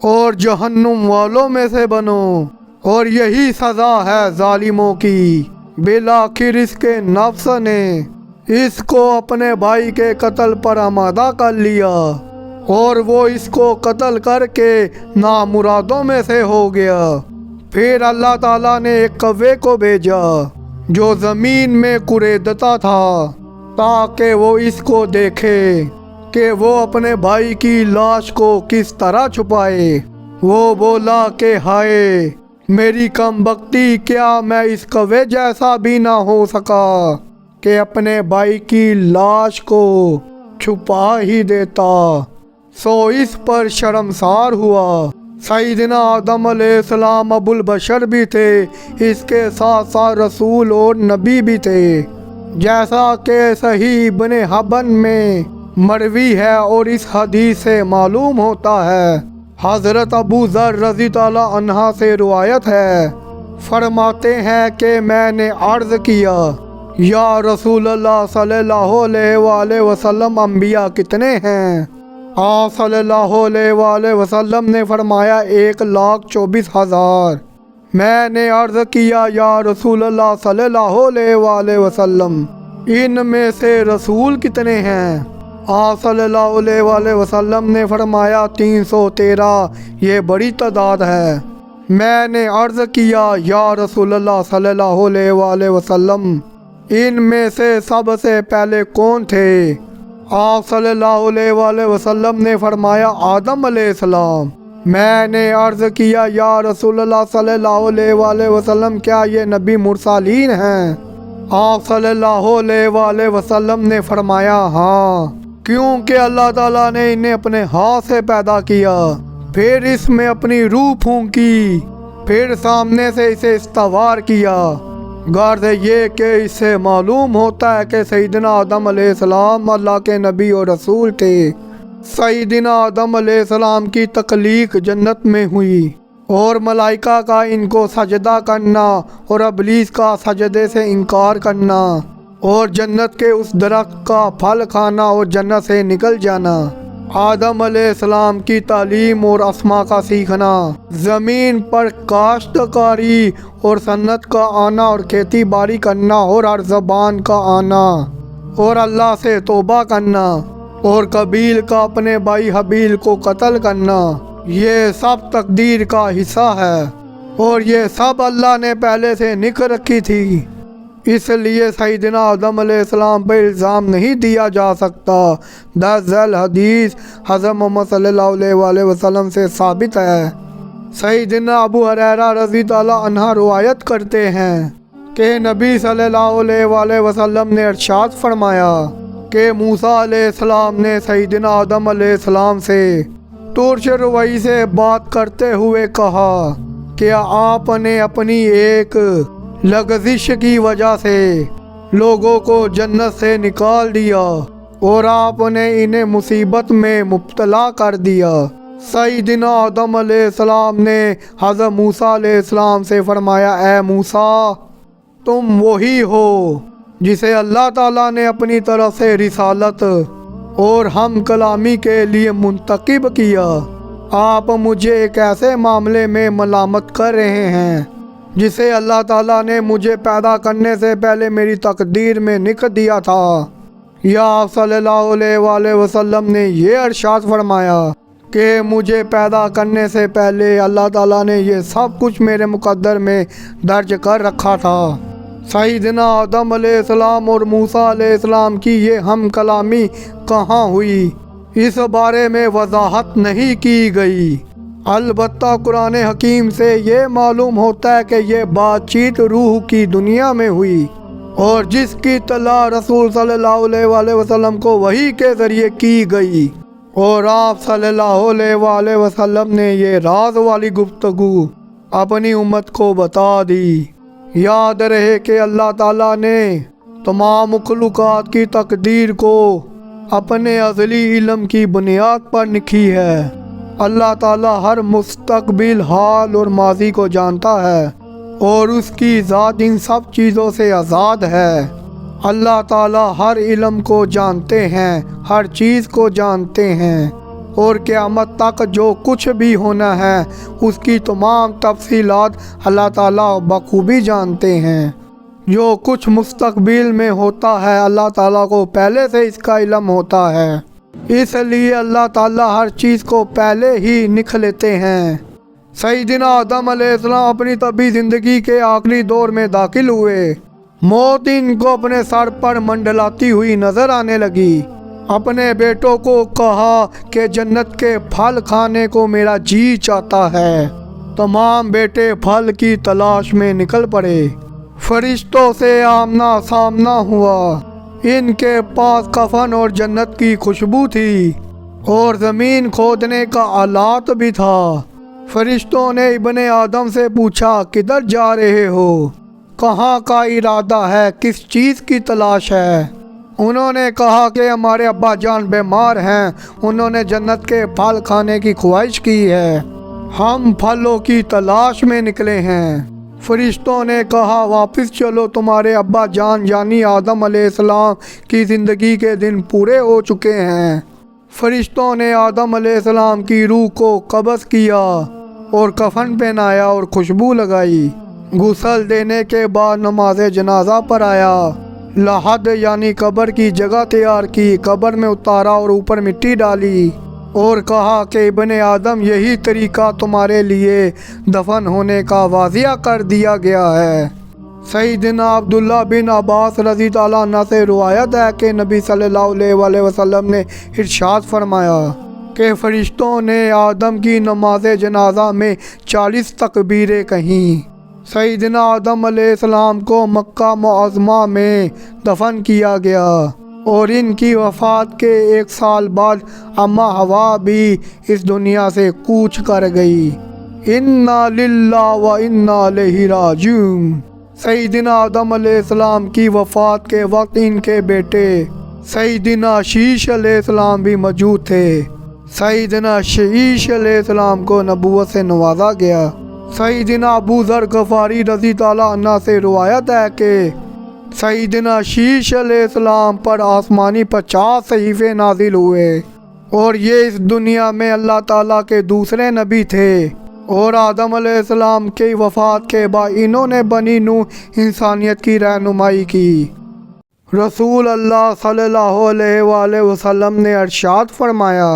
اور جہنم والوں میں سے بنو، اور یہی سزا ہے ظالموں کی۔ بالآخر اس کے نفس نے اس کو اپنے بھائی کے قتل پر آمادہ کر لیا، اور وہ اس کو قتل کر کے نامرادوں میں سے ہو گیا۔ پھر اللہ تعالیٰ نے ایک کوے کو بھیجا جو زمین میں کریدتا تھا، تاکہ وہ اس کو دیکھے کہ وہ اپنے بھائی کی لاش کو کس طرح چھپائے۔ وہ بولا کہ ہائے میری کم بختی، کیا میں اس کوے جیسا بھی نہ ہو سکا کہ اپنے بھائی کی لاش کو چھپا ہی دیتا۔ سو اس پر شرمسار ہوا۔ سیدنا آدم علیہ السلام ابو البشر بھی تھے، اس کے ساتھ ساتھ رسول اور نبی بھی تھے، جیسا کہ صحیح ابن حبن میں مروی ہے، اور اس حدیث سے معلوم ہوتا ہے۔ حضرت ابو ذر رضی اللہ عنہ سے روایت ہے، فرماتے ہیں کہ میں نے عرض کیا یا رسول اللہ صلی اللہ علیہ وآلہ وسلم، انبیاء کتنے ہیں؟ آپ صلی اللہ علیہ وآلہ وسلم نے فرمایا 1,24,000۔ میں نے عرض کیا یا رسول اللہ صلی اللہ علیہ وآلہ وسلم، ان میں سے رسول کتنے ہیں؟ آپ صلی اللہ علیہ وآلہ وسلم نے فرمایا 313، یہ بڑی تعداد ہے۔ میں نے عرض کیا یا رسول اللہ صلی اللہ علیہ وآلہ وسلم، ان میں سے سب سے پہلے کون تھے؟ آپ صلی اللہ علیہ وآلہ وسلم نے فرمایا آدم علیہ السلام۔ میں نے عرض کیا یا رسول اللہ صلی اللہ علیہ وآلہ وسلم، کیا یہ نبی مرسلین ہیں؟ آپ صلی اللہ علیہ وآلہ وسلم نے فرمایا ہاں، کیونکہ اللہ تعالیٰ نے انہیں اپنے ہاتھ سے پیدا کیا، پھر اس میں اپنی روح پھونکی، پھر سامنے سے اسے استوار کیا۔ غرض یہ کہ اس سے معلوم ہوتا ہے کہ سیدنا آدم علیہ السلام اللہ کے نبی اور رسول تھے۔ سیدنا آدم علیہ السلام کی تخلیق جنت میں ہوئی، اور ملائکہ کا ان کو سجدہ کرنا اور ابلیس کا سجدے سے انکار کرنا، اور جنت کے اس درخت کا پھل کھانا اور جنت سے نکل جانا، آدم علیہ السلام کی تعلیم اور اسما کا سیکھنا، زمین پر کاشتکاری اور صنعت کا آنا اور کھیتی باڑی کرنا اور ہر زبان کا آنا اور اللہ سے توبہ کرنا، اور قابیل کا اپنے بھائی حابیل کو قتل کرنا، یہ سب تقدیر کا حصہ ہے، اور یہ سب اللہ نے پہلے سے لکھ رکھی تھی۔ اس لیے سیدنا آدم علیہ السلام پر الزام نہیں دیا جا سکتا۔ ذیل حدیث حضرت محمد صلی اللہ علیہ وآلہ وسلم سے ثابت ہے۔ سیدنا ابو ہریرہ رضی اللہ عنہ روایت کرتے ہیں کہ نبی صلی اللہ علیہ وآلہ وسلم نے ارشاد فرمایا کہ موسیٰ علیہ السلام نے سیدنا آدم علیہ السلام سے ترش روئی سے بات کرتے ہوئے کہا کہ آپ نے اپنی ایک لغزش کی وجہ سے لوگوں کو جنت سے نکال دیا اور آپ نے انہیں مصیبت میں مبتلا کر دیا۔ سیدنا آدم علیہ السلام نے حضرت موسیٰ علیہ السلام سے فرمایا اے موسیٰ، تم وہی ہو جسے اللہ تعالیٰ نے اپنی طرف سے رسالت اور ہم کلامی کے لیے منتخب کیا۔ آپ مجھے ایک ایسے معاملے میں ملامت کر رہے ہیں جسے اللہ تعالیٰ نے مجھے پیدا کرنے سے پہلے میری تقدیر میں لکھ دیا تھا۔ یا آپ صلی اللہ علیہ وآلہ وسلم نے یہ ارشاد فرمایا کہ مجھے پیدا کرنے سے پہلے اللہ تعالیٰ نے یہ سب کچھ میرے مقدر میں درج کر رکھا تھا۔ سیدنا آدم علیہ السلام اور موسیٰ علیہ السلام کی یہ ہم کلامی کہاں ہوئی، اس بارے میں وضاحت نہیں کی گئی۔ البتہ قرآن حکیم سے یہ معلوم ہوتا ہے کہ یہ بات چیت روح کی دنیا میں ہوئی، اور جس کی اطلاع رسول صلی اللہ علیہ وآلہ وسلم کو وحی کے ذریعے کی گئی، اور آپ صلی اللہ علیہ وآلہ وسلم نے یہ راز والی گفتگو اپنی امت کو بتا دی۔ یاد رہے کہ اللہ تعالیٰ نے تمام مخلوقات کی تقدیر کو اپنے ازلی علم کی بنیاد پر لکھی ہے، اللہ تعالیٰ ہر مستقبل، حال اور ماضی کو جانتا ہے اور اس کی ذات ان سب چیزوں سے آزاد ہے۔ اللہ تعالیٰ ہر علم کو جانتے ہیں، ہر چیز کو جانتے ہیں، اور قیامت تک جو کچھ بھی ہونا ہے اس کی تمام تفصیلات اللہ تعالیٰ بخوبی جانتے ہیں۔ جو کچھ مستقبل میں ہوتا ہے اللہ تعالیٰ کو پہلے سے اس کا علم ہوتا ہے، اس لیے اللہ تعالیٰ ہر چیز کو پہلے ہی لکھ لیتے ہیں۔ سیدنا آدم علیہ السلام اپنی طبعی زندگی کے آخری دور میں داخل ہوئے۔ موت ان کو اپنے سر پر منڈلاتی ہوئی نظر آنے لگی۔ اپنے بیٹوں کو کہا کہ جنت کے پھل کھانے کو میرا جی چاہتا ہے۔ تمام بیٹے پھل کی تلاش میں نکل پڑے۔ فرشتوں سے آمنا سامنا ہوا۔ ان کے پاس کفن اور جنت کی خوشبو تھی اور زمین کھودنے کا آلات بھی تھا۔ فرشتوں نے ابن آدم سے پوچھا، کدھر جا رہے ہو؟ کہاں کا ارادہ ہے؟ کس چیز کی تلاش ہے؟ انہوں نے کہا کہ ہمارے ابا جان بیمار ہیں، انہوں نے جنت کے پھل کھانے کی خواہش کی ہے، ہم پھلوں کی تلاش میں نکلے ہیں۔ فرشتوں نے کہا، واپس چلو، تمہارے ابا جان یعنی آدم علیہ السلام کی زندگی کے دن پورے ہو چکے ہیں۔ فرشتوں نے آدم علیہ السلام کی روح کو قبض کیا اور کفن پہنایا اور خوشبو لگائی۔ غسل دینے کے بعد نماز جنازہ پر آیا۔ لحد یعنی قبر کی جگہ تیار کی، قبر میں اتارا اور اوپر مٹی ڈالی اور کہا کہ ابن آدم یہی طریقہ تمہارے لیے دفن ہونے کا واضح کر دیا گیا ہے۔ سیدنا عبداللہ بن عباس رضی اللہ عنہ سے روایت ہے کہ نبی صلی اللہ علیہ وآلہ وسلم نے ارشاد فرمایا کہ فرشتوں نے آدم کی نماز جنازہ میں 40 تکبیریں کہیں۔ سیدنا آدم علیہ السلام کو مکہ معظمہ میں دفن کیا گیا اور ان کی وفات کے 1 سال بعد اماں حوا بھی اس دنیا سے کوچ کر گئی۔ انا للہ و انا الیہ راجعون۔ سیدنا آدم علیہ السلام کی وفات کے وقت ان کے بیٹے سیدنا شیش علیہ السلام بھی موجود تھے۔ سیدنا شیش علیہ السلام کو نبوت سے نوازا گیا۔ سیدنا ابو ذر غفاری رضی اللہ عنہ سے روایت ہے کہ سیدنا شیش علیہ السلام پر آسمانی 50 صحیفے نازل ہوئے اور یہ اس دنیا میں اللہ تعالیٰ کے دوسرے نبی تھے، اور آدم علیہ السلام کی وفات کے بعد انہوں نے بنی نوح انسانیت کی رہنمائی کی۔ رسول اللہ صلی اللہ علیہ وآلہ وسلم نے ارشاد فرمایا،